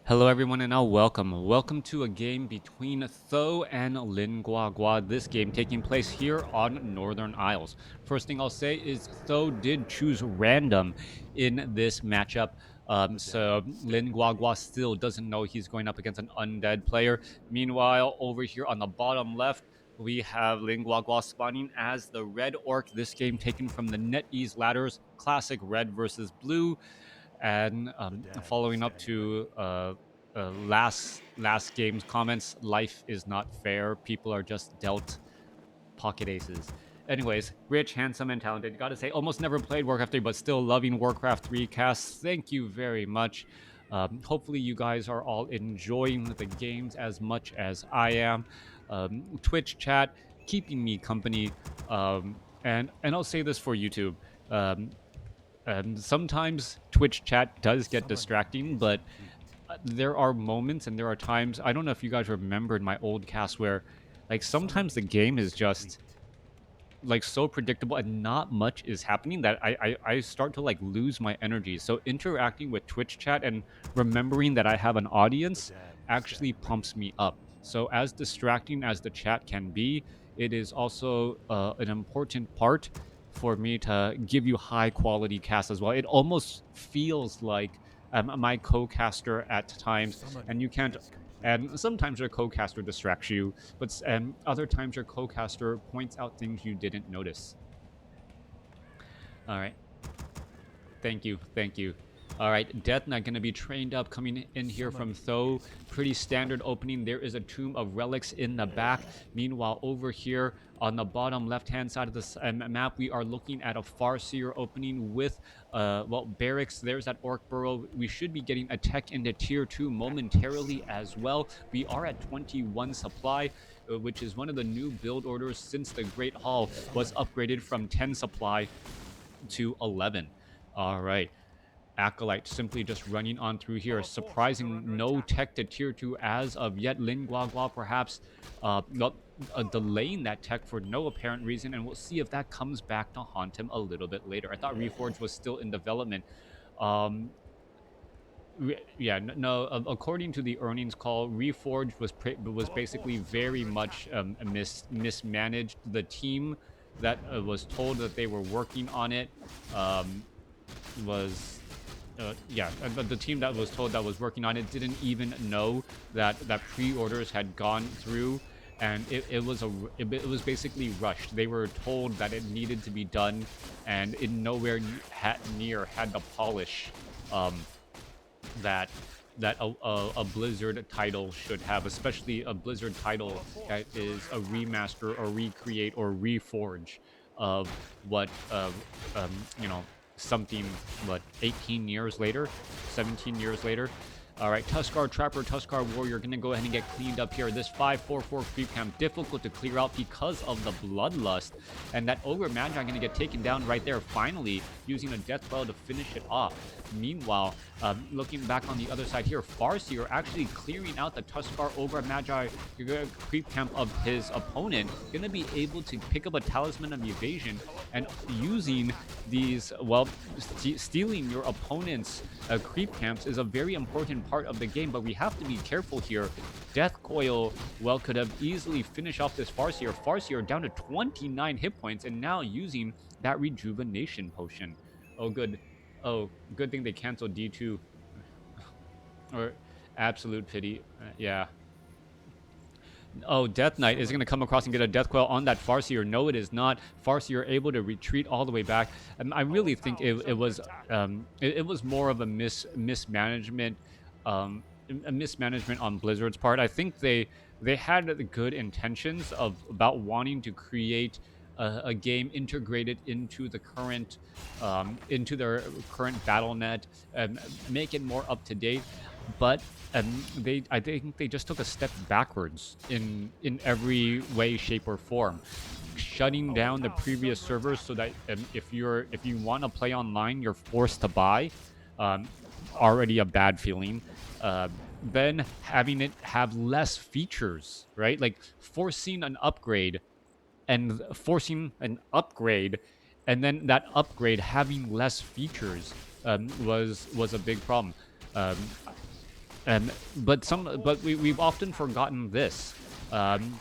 Hello everyone and now welcome to a game between Tho and Guagua. This game taking place here on Northern Isles. First thing I'll say is Tho did choose random in this matchup. So Guagua still doesn't know he's going up against an undead player. Meanwhile, over here on the bottom left, we have Guagua spawning as the red orc. This game taken from the NetEase ladders, classic red versus blue. And following up to last game's comments, life is not fair. People are just dealt pocket aces. Anyways, rich, handsome, and talented. Gotta say, almost never played Warcraft 3, but still loving Warcraft 3 casts. Thank you very much. Hopefully, you guys are all enjoying the games as much as I am. Twitch chat keeping me company, and I'll say this for YouTube. Um, Sometimes Twitch chat does get distracting, but there are moments and there are times. I don't know if you guys remembered my old cast where, like, sometimes the game is just like so predictable and not much is happening that I start to like lose my energy. So interacting with Twitch chat and remembering that I have an audience actually pumps me up. So as distracting as the chat can be, it is also an important part for me to give you high quality casts as well. It almost feels like my co-caster at times, and you can't. And sometimes your co-caster distracts you, but other times your co-caster points out things you didn't notice. All right. Thank you. Thank you. All right, Death Knight going to be trained up coming in here from Tho. Pretty standard opening. There is a Tomb of Relics in the back. Meanwhile, over here on the bottom left-hand side of the map, we are looking at a Farseer opening with, barracks. There's that Orc Burrow. We should be getting a tech into Tier 2 momentarily as well. We are at 21 supply, which is one of the new build orders since the Great Hall was upgraded from 10 supply to 11. All right. Acolyte simply just running on through here. Surprising no tech to tier 2 as of yet. Guagua perhaps delaying that tech for no apparent reason, and we'll see if that comes back to haunt him a little bit later. I thought Reforge was still in development. Yeah, no. According to the earnings call, Reforge was basically very much mismanaged. The team that was told that they were working on it was the team that was told that was working on it didn't even know that pre-orders had gone through, and it was basically rushed. They were told that it needed to be done, and it nowhere near had the polish that a Blizzard title should have, especially a Blizzard title that is a remaster or recreate or reforge of what something, what, 18 years later, 17 years later. All right, Tuskar Trapper, Tuskar Warrior going to go ahead and get cleaned up here. This 544 creep camp difficult to clear out because of the Bloodlust, and that Ogre Magi going to get taken down right there, finally using a Death Spell to finish it off. Meanwhile, looking back on the other side here, Farseer actually clearing out the Tuskar Ogre Magi creep camp of his opponent, going to be able to pick up a Talisman of Evasion, and using these, well, stealing your opponent's creep camps is a very important part of the game, but we have to be careful here. Death Coil, well, could have easily finished off this Farseer. Farseer down to 29 hit points, and now using that Rejuvenation Potion. Oh, good. Oh, good thing they canceled D2. Or absolute pity. Yeah. Oh, Death Knight is going to come across and get a Death Coil on that Farseer. No, it is not. Farseer able to retreat all the way back. I really think it was more of a mismanagement, a mismanagement on Blizzard's part. I think they had the good intentions about wanting to create a game integrated into the current into their current BattleNet, make it more up to date, but I think they just took a step backwards in every way, shape, or form, shutting down the previous servers so that if you want to play online, you're forced to buy. Already a bad feeling. Then having it have less features, right? Like forcing an upgrade and then that upgrade having less features was a big problem. Um, But we've often forgotten this. Um,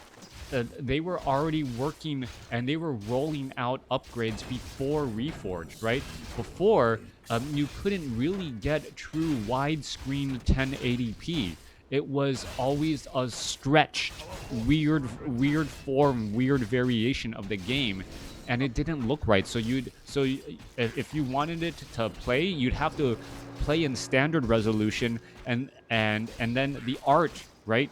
they were already working and they were rolling out upgrades before Reforged, right? Before, you couldn't really get true widescreen 1080p. It was always a stretched, weird form, weird variation of the game, and it didn't look right. If you wanted it to play, you'd have to play in standard resolution, and then the art, right?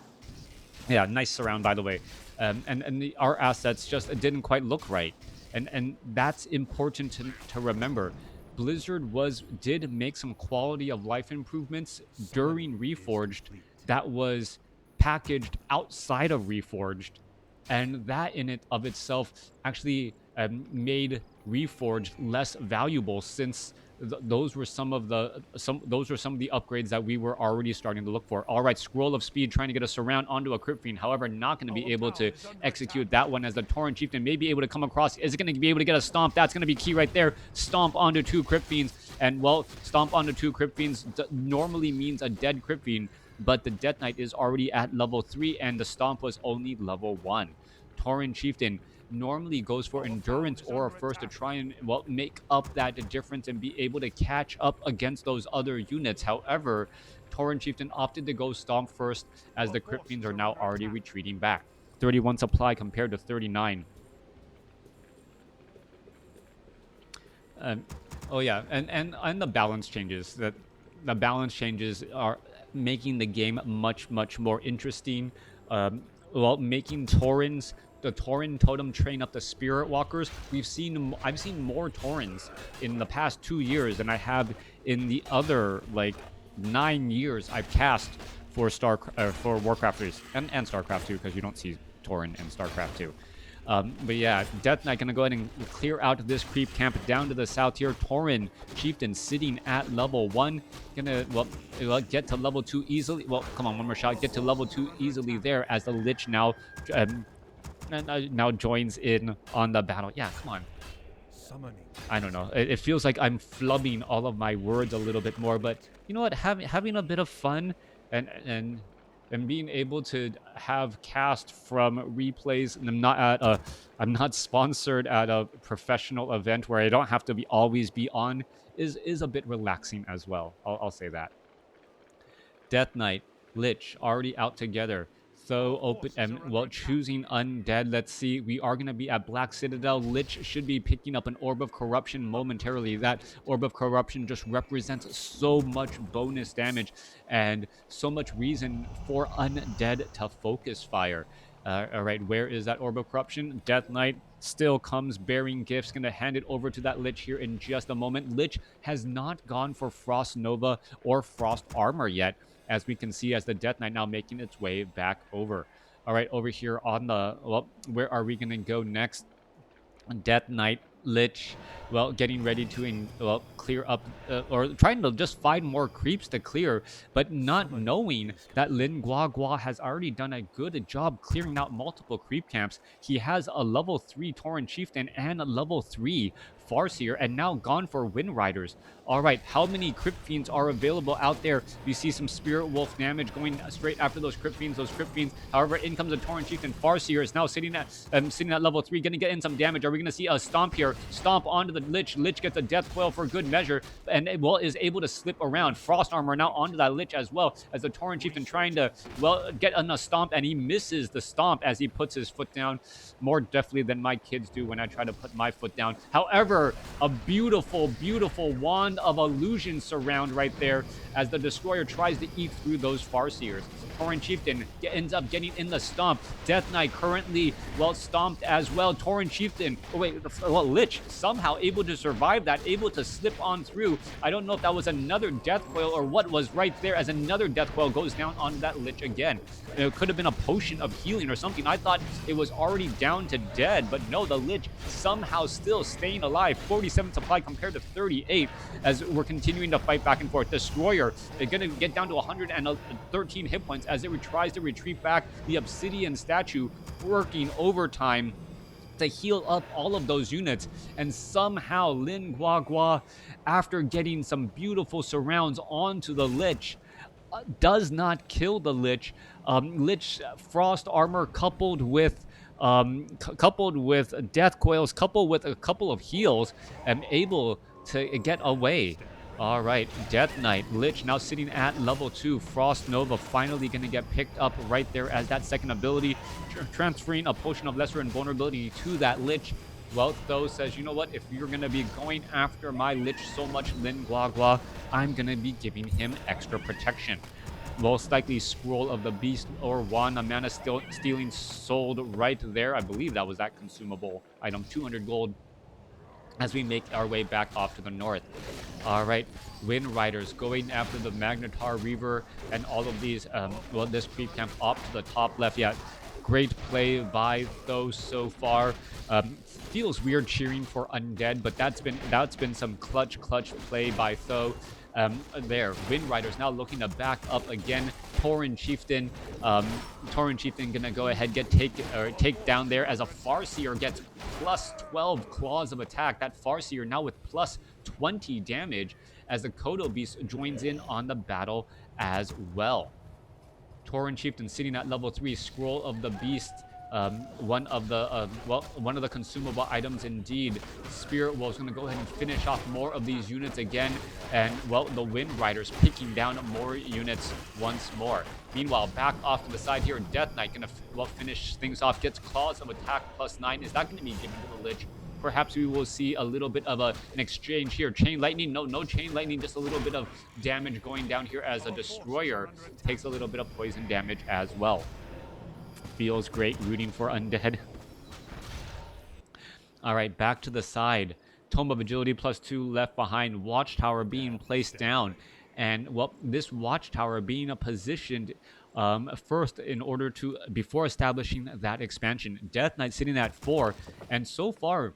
Yeah, nice surround, by the way. And the art assets just didn't quite look right, and that's important to remember. Blizzard did make some quality of life improvements during Reforged that was packaged outside of Reforged, and that in it of itself actually made Reforged less valuable, since those were some of the upgrades that we were already starting to look for. All right, Scroll of Speed trying to get a surround onto a Crypt Fiend, however, not going to be able to execute that one, as the Tauren Chieftain may be able to come across. Is it going to be able to get a stomp? That's going to be key right there. Stomp onto 2 Crypt Fiends, and well, stomp onto 2 Crypt Fiends normally means a dead Crypt Fiend, but the Death Knight is already at level 3 and the stomp was only level 1. Tauren Chieftain normally goes for endurance aura first to try and, well, make up that difference and be able to catch up against those other units. However, Tauren Chieftain opted to go stomp first, as the Crypt Fiends are now already retreating back. 31 supply compared to 39. Oh yeah, and the balance changes. The balance changes are making the game much more interesting. Well, making Taurens, the Tauren totem train up the Spirit Walkers. I've seen more Taurens in the past 2 years than I have in the other like 9 years I've cast for for Warcraft 3 and StarCraft 2, because you don't see Tauren in StarCraft 2. But yeah, Death Knight gonna go ahead and clear out this creep camp down to the south here. Tauren Chieftain sitting at level 1. Gonna, well, get to level 2 easily. Well, come on, one more shot. Get to level 2 easily there, as the Lich now joins in on the battle. Yeah, come on. I don't know. It feels like I'm flubbing all of my words a little bit more, but you know what? Having a bit of fun and being able to have cast from replays, and I'm not sponsored at a professional event where I don't have to always be on, is a bit relaxing as well. I'll say that. Death Knight, Lich already out together. So open and, well, choosing undead. Let's see. We are going to be at Black Citadel. Lich should be picking up an Orb of Corruption momentarily. That Orb of Corruption just represents so much bonus damage and so much reason for undead to focus fire. All right, where is that Orb of Corruption? Death Knight still comes bearing gifts. Going to hand it over to that Lich here in just a moment. Lich has not gone for Frost Nova or Frost Armor yet, as we can see, as the Death Knight now making its way back over. All right, over here on the, well, where are we going to go next? Death Knight, Lich, well, getting ready to, well, clear up, or trying to just find more creeps to clear, but not knowing that Lin Guagua has already done a good job clearing out multiple creep camps. He has a level 3 Tauren Chieftain and a level 3 Farseer, and now gone for Wind Riders. All right, how many Crypt Fiends are available out there? You see some Spirit Wolf damage going straight after those Crypt Fiends. However, in comes a Tauren Chieftain. Farseer is now sitting at level 3, going to get in some damage. Are we going to see a stomp here? Stomp onto the Lich. Lich gets a death coil for good measure, and well, is able to slip around. Frost Armor now onto that Lich as well, as the Tauren Chieftain trying to, well, get on a stomp, and he misses the stomp as he puts his foot down more deftly than my kids do when I try to put my foot down. However, a beautiful Wand of Illusion surround right there, as the Destroyer tries to eat through those Farseers. Tauren Chieftain ends up getting in the stomp. Death Knight currently, well, stomped as well. Tauren Chieftain, Lich somehow able to survive that, able to slip on through. I don't know if that was another death coil or what was right there, as another death coil goes down on that Lich again. It could have been a potion of healing or something. I thought it was already down to dead, but no, the Lich somehow still staying alive. 47 supply compared to 38, as we're continuing to fight back and forth. Destroyer is going to get down to 113 hit points as it tries to retreat back. The Obsidian statue working overtime to heal up all of those units, and somehow Lin Guagua, after getting some beautiful surrounds onto the Lich, does not kill the Lich. Lich frost armor coupled with death coils, coupled with a couple of heals, am able to get away. All right, Death Knight, Lich now sitting at level 2. Frost Nova finally going to get picked up right there as that second ability, transferring a potion of lesser invulnerability to that Lich. Well, though says, you know what? If you're going to be going after my Lich so much, Lin Guagua, I'm going to be giving him extra protection. Most likely Scroll of the Beast or Wand, a mana stealing sold right there. I believe that was that consumable item, 200 gold as we make our way back off to the north. All right, Wind Riders going after the Magnetar Reaver and all of these, well, this creep camp up to the top left. Yeah, great play by those so far. Feels weird cheering for Undead, but that's been some clutch play by Tho. There, Wind Riders now looking to back up again. Tauren Chieftain gonna go ahead take down there as a Farseer gets plus 12 claws of attack. That Farseer now with plus 20 damage as the Kodo Beast joins in on the battle as well. Tauren Chieftain sitting at level 3. Scroll of the Beast, one of the consumable items indeed. Spirit Wolf's going to go ahead and finish off more of these units again, and well, the Wind Riders picking down more units once more. Meanwhile, back off to the side here, Death Knight going to finish things off. Gets claws of attack plus 9. Is that going to be given to the Lich? Perhaps we will see a little bit of an exchange here. Chain Lightning, no Chain Lightning, just a little bit of damage going down here as a Destroyer takes a little bit of poison damage as well. Feels great rooting for Undead. All right, back to the side. Tome of Agility plus 2 left behind. Watchtower being placed down. And, well, this Watchtower being positioned first in order to, before establishing that expansion. Death Knight sitting at 4. And so far,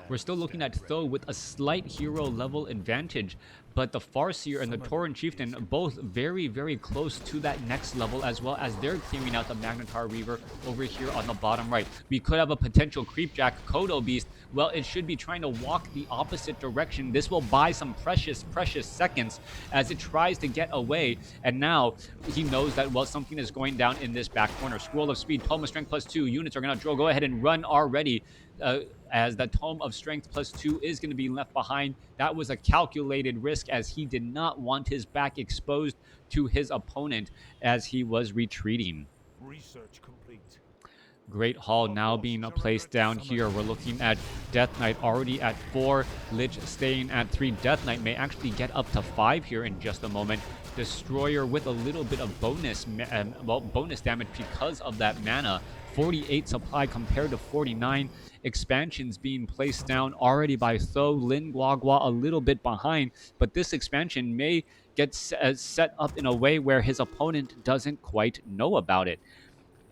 we're still looking at Tho with a slight hero level advantage, but the Farseer and the Tauren Chieftain both very, very close to that next level, as well as they're clearing out the Magnetar Reaver over here on the bottom right. We could have a potential Creepjack Kodo Beast. Well, it should be trying to walk the opposite direction. This will buy some precious seconds as it tries to get away, and now he knows that, well, something is going down in this back corner. Scroll of Speed, Tome of Strength plus 2. Units are going to go ahead and run already. As the Tome of Strength plus 2 is going to be left behind. That was a calculated risk as he did not want his back exposed to his opponent as he was retreating. Research complete. Great Hall now being placed down here. We're looking at Death Knight already at 4. Lich staying at 3. Death Knight may actually get up to 5 here in just a moment. Destroyer with a little bit of bonus damage because of that mana. 48 supply compared to 49. Expansions being placed down already by Tho. Lin Guagua a little bit behind, but this expansion may get set up in a way where his opponent doesn't quite know about it.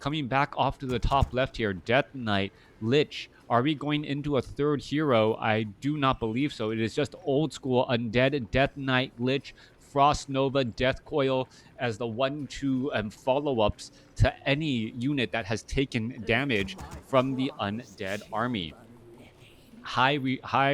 Coming back off to the top left here, Death Knight, Lich. Are we going into a third hero? I do not believe so. It is just old school Undead, Death Knight, Lich, Frost Nova, Death Coil as the 1-2 follow-ups to any unit that has taken damage from the Undead army. High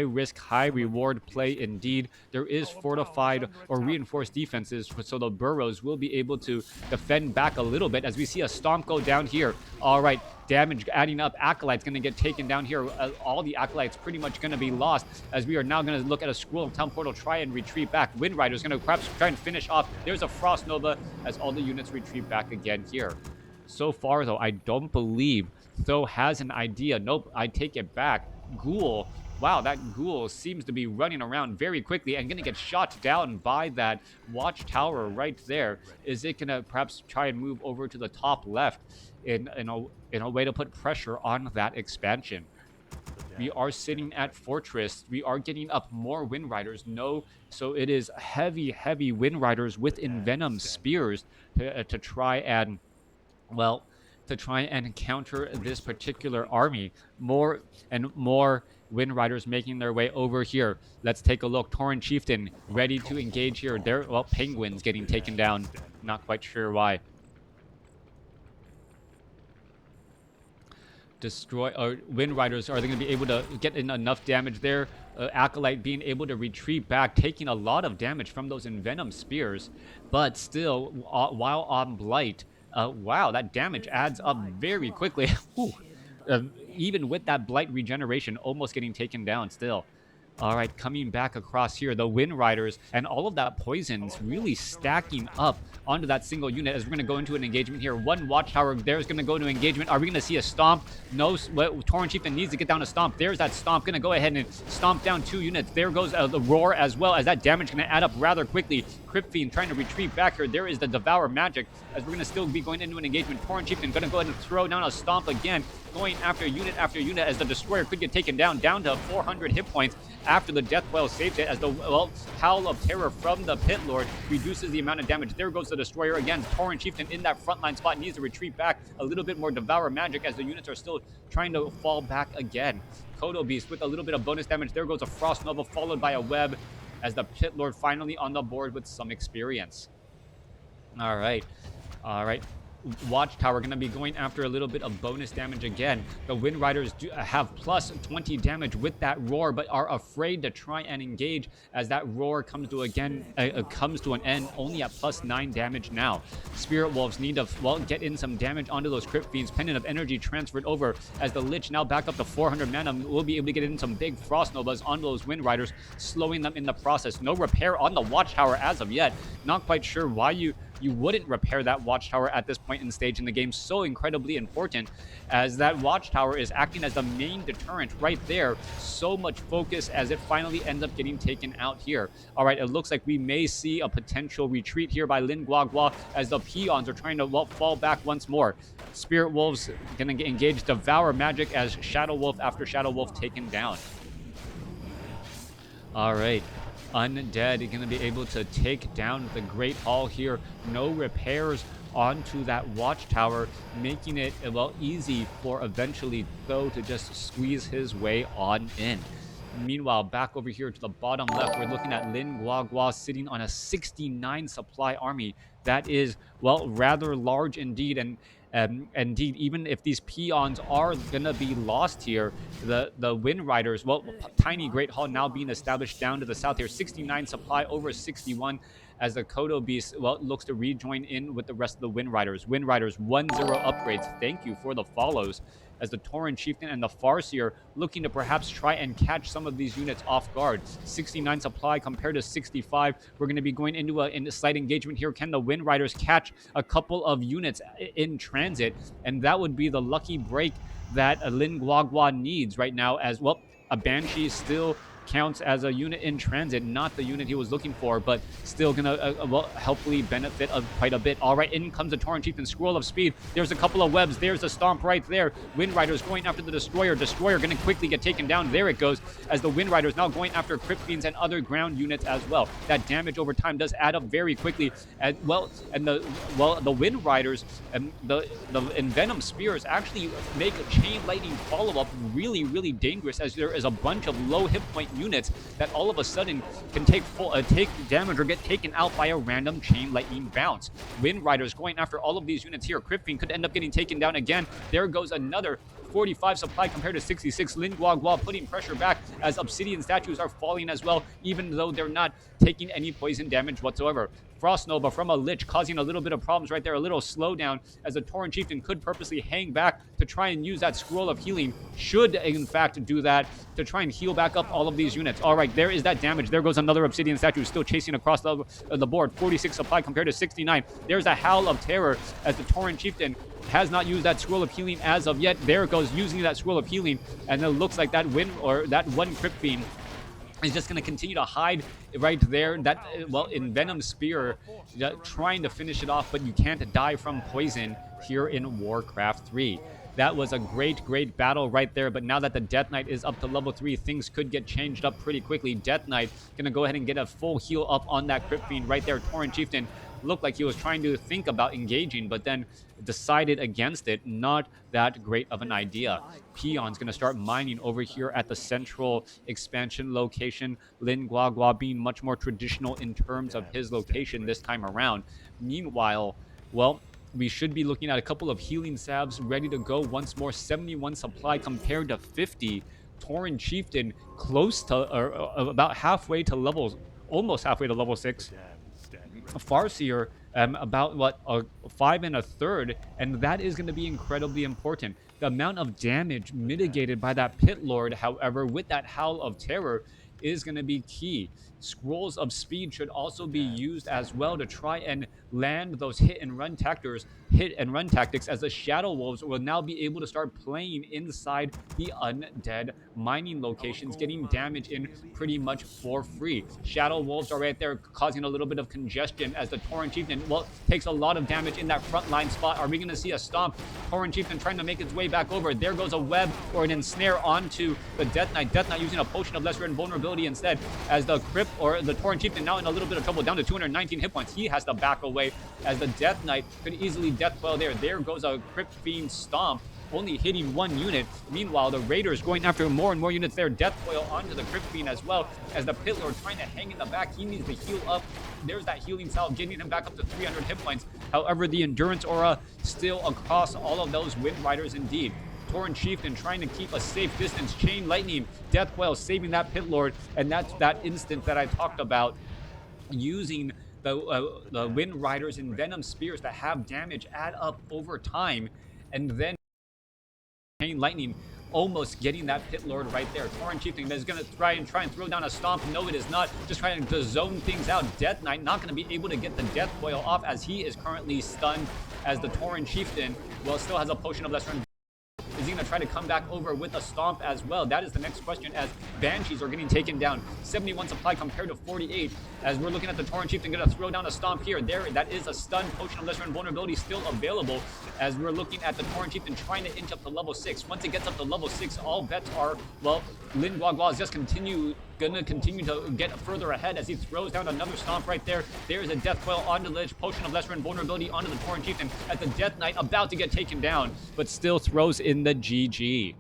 risk, high reward play indeed. There is fortified or reinforced defenses, so the burrows will be able to defend back a little bit as we see a stomp go down here. All right, damage adding up. Acolyte's going to get taken down here. All the Acolytes pretty much going to be lost as we are now going to look at a Scroll of Town Portal, try and retreat back. Wind Rider's going to perhaps try and finish off. There's a Frost Nova as all the units retreat back again here. So far, though, I don't believe Tho has an idea. Nope, I take it back. Ghoul. Wow, that Ghoul seems to be running around very quickly and going to get shot down by that Watchtower right there. Is it going to perhaps try and move over to the top left in a way to put pressure on that expansion? We are sitting at Fortress. We are getting up more Wind Riders. No, so it is heavy Wind Riders with Envenom Spears to try and, well, to try and counter this particular army. More and more Wind Riders making their way over here. Let's take a look. Tauren Chieftain ready to engage here. There, well, Penguins getting taken down. Not quite sure why. Destroy Wind Riders. Are they going to be able to get in enough damage there? Acolyte being able to retreat back, taking a lot of damage from those Envenom Spears, but still, while on Blight, wow, that damage adds up very quickly. Even with that Blight regeneration, almost getting taken down still. All right, coming back across here, the Wind Riders and all of that poisons really stacking up onto that single unit as we're going to go into an engagement here. One Watchtower there's going to go into engagement. Are we going to see a Stomp? No, Tauren Chieftain needs to get down a Stomp. There's that Stomp. Going to go ahead and stomp down 2 units. There goes the Roar as well, as that damage going to add up rather quickly. Crypt Fiend trying to retreat back here. There is the Devour Magic as we're going to still be going into an engagement. Tauren Chieftain going to go ahead and throw down a Stomp again, going after unit as the Destroyer could get taken down to 400 hit points after the Death Well saves it, as the Howl of Terror from the Pit Lord reduces the amount of damage. There goes the Destroyer again. Tauren Chieftain in that frontline spot needs to retreat back. A little bit more Devour Magic as the units are still trying to fall back again. Kodo Beast with a little bit of bonus damage. There goes a Frost Nova followed by a Web as the Pit Lord finally on the board with some experience. All right. Watchtower going to be going after a little bit of bonus damage again. The Wind Riders do have plus 20 damage with that Roar, but are afraid to try and engage as that Roar comes to an end, only at plus 9 damage now. Spirit Wolves need to get in some damage onto those Crypt Fiends. Pendant of Energy transferred over as the Lich now back up to 400 mana. Will be able to get in some big Frost Novas onto those Wind Riders, slowing them in the process. No repair on the Watchtower as of yet. Not quite sure why you wouldn't repair that Watchtower at this point in stage in the game. So incredibly important, as that Watchtower is acting as the main deterrent right there. So much focus as it finally ends up getting taken out here. All right, it looks like we may see a potential retreat here by Lin Guagua as the Peons are trying to fall back once more. Spirit Wolves gonna engage Devour Magic as Shadow Wolf after Shadow Wolf taken down. All right. Undead going to be able to take down the Great Hall here. No repairs onto that Watchtower, making it, easy for eventually Tho to just squeeze his way on in. Meanwhile, back over here to the bottom left, we're looking at Lin Guagua sitting on a 69 supply army. That is, rather large indeed. And indeed, even if these Peons are going to be lost here, the Wind Riders, tiny Great Hall now being established down to the south here. 69 supply over 61 as the Kodo Beast, looks to rejoin in with the rest of the Wind Riders. Wind Riders 1-0 upgrades. Thank you for the follows, as the Tauren Chieftain and the Farseer looking to perhaps try and catch some of these units off guard. 69 supply compared to 65. We're going to be going into a slight engagement here. Can the Wind Riders catch a couple of units in transit? And that would be the lucky break that Lin Guagua needs right now, as a Banshee still counts as a unit in transit, not the unit he was looking for, but still gonna helpfully benefit quite a bit. All right, in comes the Tauren Chieftain, Scroll of Speed. There's a couple of webs. There's a Stomp right there. Wind Riders going after the Destroyer. Destroyer gonna quickly get taken down. There it goes, as the Wind Riders now going after Crypt Fiends and other ground units as well. That damage over time does add up very quickly. And the Wind Riders and the Envenom Spears actually make a Chain Lightning follow-up really, really dangerous, as there is a bunch of low hit point units that all of a sudden can take damage or get taken out by a random Chain Lightning bounce. Wind Riders going after all of these units here. Crypt Fiend could end up getting taken down again. There goes another 45 supply compared to 66. Lin Guagua putting pressure back as Obsidian Statues are falling as well, even though they're not taking any poison damage whatsoever. Frost Nova from a Lich causing a little bit of problems right there, a little slowdown, as the Tauren Chieftain could purposely hang back to try and use that Scroll of Healing, should in fact do that, to try and heal back up all of these units. All right, there is that damage. There goes another Obsidian Statue still chasing across the board. 46 supply compared to 69. There's a Howl of Terror as the Tauren Chieftain has not used that Scroll of Healing as of yet. There it goes, using that Scroll of Healing, and it looks like that that one Crypt Fiend is just going to continue to hide right there. That Envenom Spear trying to finish it off, but you can't die from poison here in Warcraft 3. That was a great battle right there, but now that the Death Knight is up to level 3, things could get changed up pretty quickly. Death Knight gonna go ahead and get a full heal up on that Crypt Fiend right there. Tauren Chieftain looked like he was trying to think about engaging, but then decided against it. Not that great of an idea. Peon's gonna start mining over here at the central expansion location. Lin Guagua being much more traditional in terms of his location this time around. Meanwhile, we should be looking at a couple of healing salves ready to go once more. 71 supply compared to 50 Tauren Chieftain close to, or about halfway to levels, almost halfway to level 6. Farseer about what, a 5 1/3, and that is going to be incredibly important. The amount of damage mitigated by that Pit Lord, however, with that Howl of Terror is going to be key. Scrolls of Speed should also be used as well to try and land those hit and run tactics, as the Shadow Wolves will now be able to start playing inside the undead mining locations, getting damage in pretty much for free. Shadow Wolves are right there causing a little bit of congestion as the Tauren Chieftain, well, takes a lot of damage in that front line spot. Are we going to see a stomp? Tauren Chieftain trying to make its way back over. There goes a web or an ensnare onto the Death Knight. Death Knight using a potion of lesser invulnerability instead, as the Crypt, or the Tauren Chieftain, now in a little bit of trouble, down to 219 hit points. He has to back away as the Death Knight could easily death well there. There goes a Crypt Fiend stomp, only hitting one unit. Meanwhile, the Raiders going after more and more units there. Death Coil onto the Crypt Fiend as well, as the Pit Lord trying to hang in the back. He needs to heal up. There's that healing salve, getting him back up to 300 hit points. However, the Endurance Aura still across all of those Wind Riders indeed. Tauren Chieftain trying to keep a safe distance. Chain Lightning, Death Coil saving that Pit Lord, and that's that instant that I talked about, using the Wind Riders and Venom Spears that have damage add up over time, and then Chain Lightning almost getting that Pit Lord right there. Tauren Chieftain is going to try and throw down a stomp. No, it is not. Just trying to zone things out. Death Knight not going to be able to get the Death Coil off, as he is currently stunned, as the Tauren Chieftain, well, still has a potion of lesser. Is he going to try to come back over with a stomp as well? That is the next question, as Banshees are getting taken down. 71 supply compared to 48, as we're looking at the Tauren Chieftain going to throw down a stomp here. There, that is a stun. Potion of lesser invulnerability still available, as we're looking at the Tauren Chieftain trying to inch up to level 6. Once it gets up to level 6, all bets are, well, Lin Guagua is just going to continue to get further ahead, as he throws down another stomp right there. There's a Death Coil onto the ledge, potion of lesser invulnerability onto the Tauren Chieftain, as the Death Knight about to get taken down, but still throws in the GG.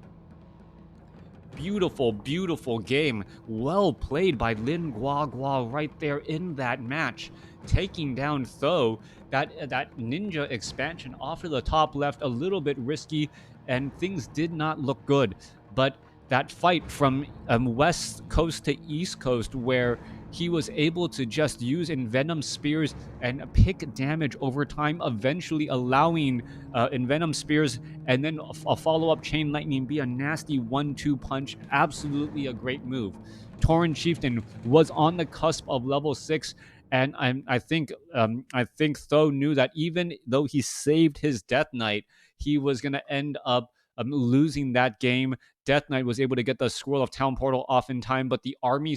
Beautiful, beautiful game. Well played by Lin Guagua right there in that match, taking down Tho. That ninja expansion off to the top left, a little bit risky, and things did not look good. But that fight from west coast to east coast, where he was able to just use Envenom Spears and pick damage over time, eventually allowing Envenom Spears and then a follow-up Chain Lightning be a nasty 1-2 punch. Absolutely a great move. Tauren Chieftain was on the cusp of level 6, and I think Tho knew that even though he saved his Death Knight, he was going to end up losing that game. Death Knight was able to get the Scroll of Town Portal off in time, but the army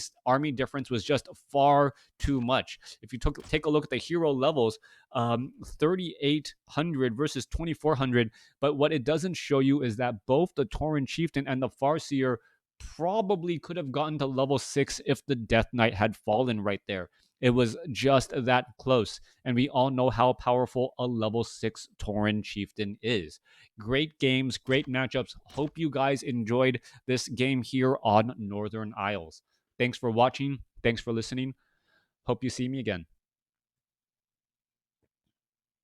difference was just far too much. If you take a look at the hero levels, 3,800 versus 2,400, but what it doesn't show you is that both the Tauren Chieftain and the Farseer probably could have gotten to level 6 if the Death Knight had fallen right there. It was just that close, and we all know how powerful a level 6 Tauren Chieftain is. Great games, great matchups. Hope you guys enjoyed this game here on Northern Isles. Thanks for watching. Thanks for listening. Hope you see me again.